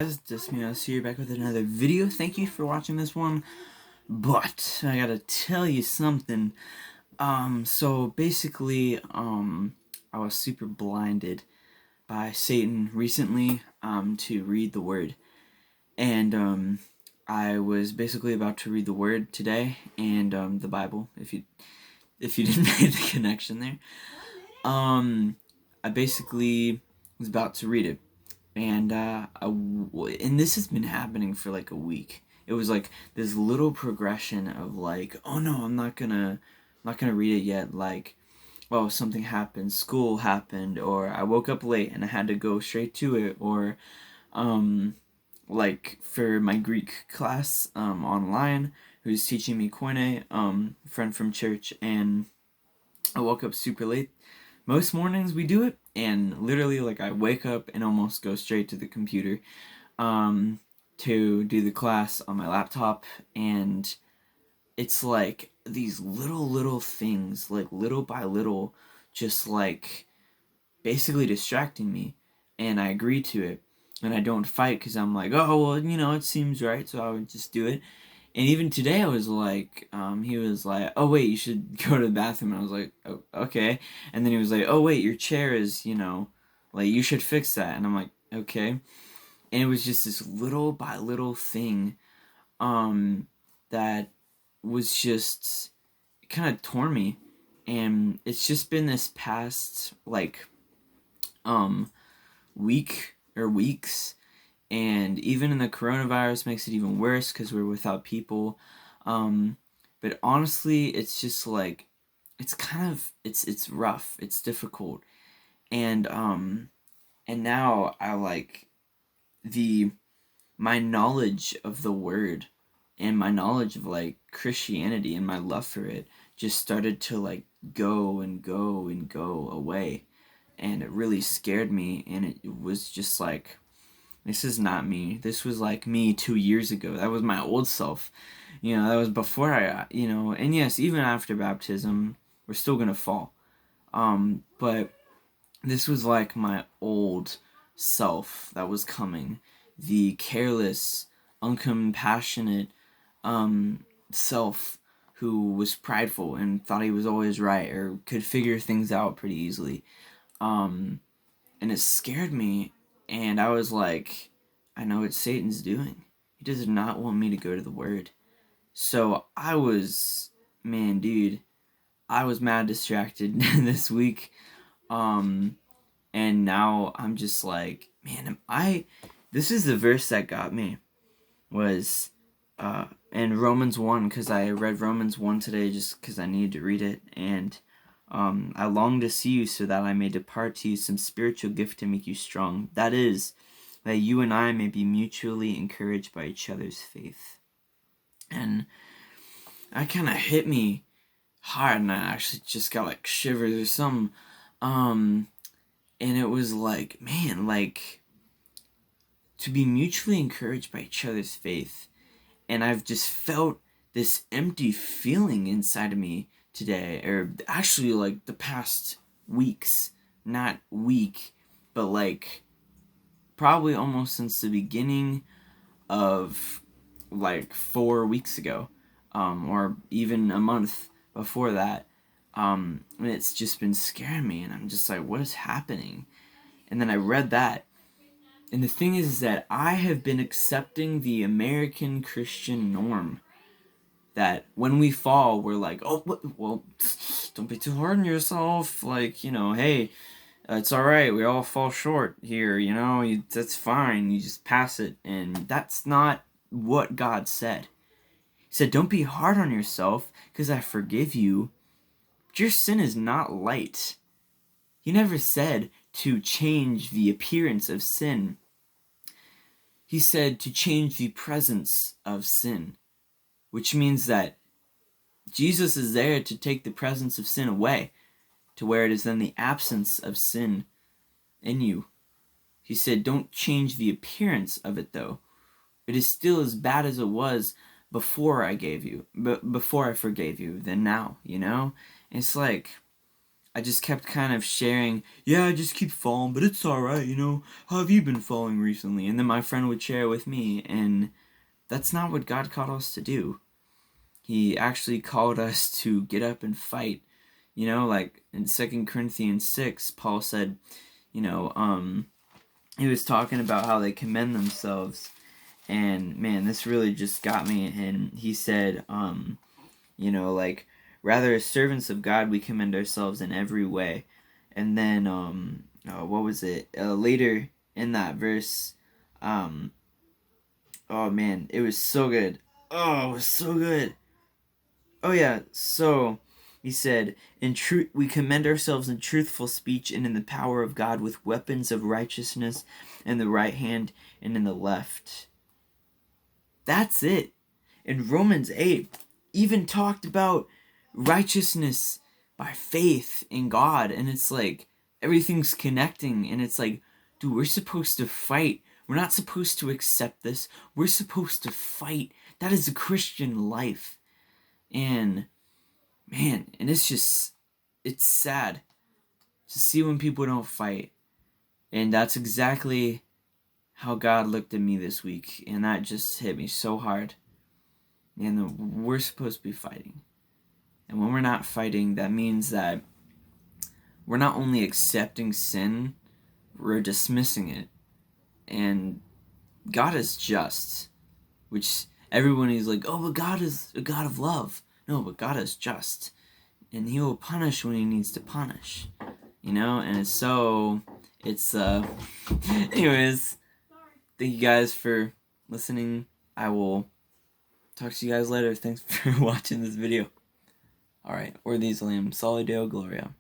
Guys, just me, here back with another video. Thank you for watching this one, but I gotta tell you something. So basically, I was super blinded by Satan recently, to read the Word, and I was basically about to read the Word today, and the Bible. If you didn't make the connection there, I basically was about to read it. And and this has been happening for like a week. It was like this little progression of like, oh no, I'm not gonna read it yet. Like, oh, something happened, school happened, or I woke up late and I had to go straight to it, or like for my Greek class online, who's teaching me Koine, friend from church, and I woke up super late. Most mornings we do it, and literally, like, I wake up and almost go straight to the computer to do the class on my laptop, and it's like these little things, like little by little, just like basically distracting me, and I agree to it, and I don't fight because I'm like, oh well, it seems right, so I would just do it. And even today, I was like, he was like, oh, wait, you should go to the bathroom. And I was like, oh, okay. And then he was like, oh, wait, your chair is, like, you should fix that. And I'm like, okay. And it was just this little by little thing that was just kind of tore me. And it's just been this past, like, week or weeks. And even in the coronavirus makes it even worse because we're without people. But honestly, it's just like, it's kind of, it's rough, it's difficult. And now I like my knowledge of the word and my knowledge of like Christianity and my love for it just started to like go and go and go away. And it really scared me, and it was just like, this is not me. This was like me 2 years ago. That was my old self. That was before and yes, even after baptism, we're still gonna fall. But this was like my old self that was coming. The careless, uncompassionate, self who was prideful and thought he was always right or could figure things out pretty easily. And it scared me, and I was like, I know what Satan's doing. He does not want me to go to the Word. So I was, man, dude, I was mad distracted this week. And now I'm just like, man, this is the verse that got me, was in Romans 1, because I read Romans 1 today just because I needed to read it, and I long to see you so that I may depart to you some spiritual gift to make you strong. That is, that you and I may be mutually encouraged by each other's faith. And that kind of hit me hard, and I actually just got like shivers or something. And it was like, man, like, to be mutually encouraged by each other's faith. And I've just felt this empty feeling inside of me today, or actually like the past weeks, not week, but like probably almost since the beginning of like 4 weeks ago, or even a month before that. And it's just been scaring me, and I'm just like, what is happening? And then I read that, and the thing is that I have been accepting the American Christian norm that when we fall, we're like, oh, well, don't be too hard on yourself. Like, hey, it's all right. We all fall short here, that's fine. You just pass it. And that's not what God said. He said, don't be hard on yourself because I forgive you. But your sin is not light. He never said to change the appearance of sin. He said to change the presence of sin, which means that Jesus is there to take the presence of sin away, to where it is then the absence of sin in you. He said, don't change the appearance of it, though. It is still as bad as it was before I forgave you than now, It's like, I just kept kind of sharing, yeah, I just keep falling, but it's alright, you know, how have you been falling recently? And then my friend would share with me, and that's not what God called us to do. He actually called us to get up and fight. You know, like in 2 Corinthians 6, Paul said, you know, he was talking about how they commend themselves. And man, this really just got me. And he said, you know, like, rather as servants of God, we commend ourselves in every way. And then, what was it? Later in that verse, oh man, it was so good. Oh, it was so good. Oh yeah, so he said, "In truth, we commend ourselves in truthful speech and in the power of God with weapons of righteousness in the right hand and in the left." That's it. And Romans 8 even talked about righteousness by faith in God, and it's like everything's connecting, and it's like, dude, we're supposed to fight. We're not supposed to accept this. We're supposed to fight. That is the Christian life. And man, and it's sad to see when people don't fight. And that's exactly how God looked at me this week, and that just hit me so hard. And we're supposed to be fighting. And when we're not fighting, that means that we're not only accepting sin, we're dismissing it. And God is just, which everyone is like, oh, but God is a God of love. No, but God is just. And he will punish when he needs to punish. You know, and anyways, thank you guys for listening. I will talk to you guys later. Thanks for watching this video. Alright, or these lambs, Soli Deo Gloria.